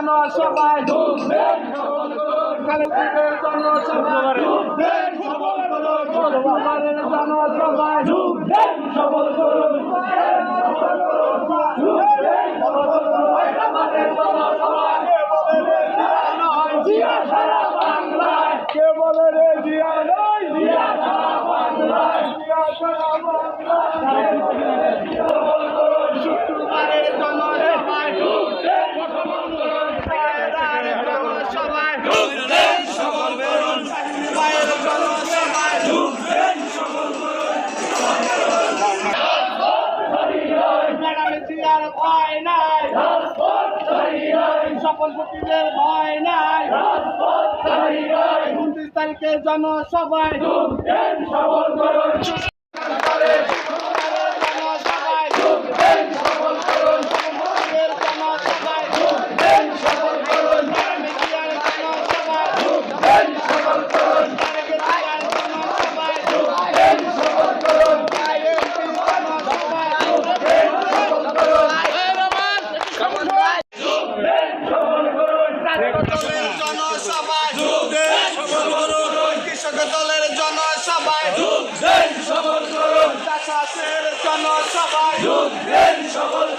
জনসভায় খালেদের জনসভায় জনসভায় সফল করুন কে বলে রে জিয়া নাই জিয়া সারা বাংলায় জিয়া সারা বাংলায় শুক্রবারের জনসভায় জনসভায় সফল করুন পায়ের জনসভায় ম্যাডাম জিয়ার ভয় নাই সকল সচিবের ভয় নাই 29 তারিখের জনসভায় সফল করুন কৃষক দলের জনসভায় জনসভায়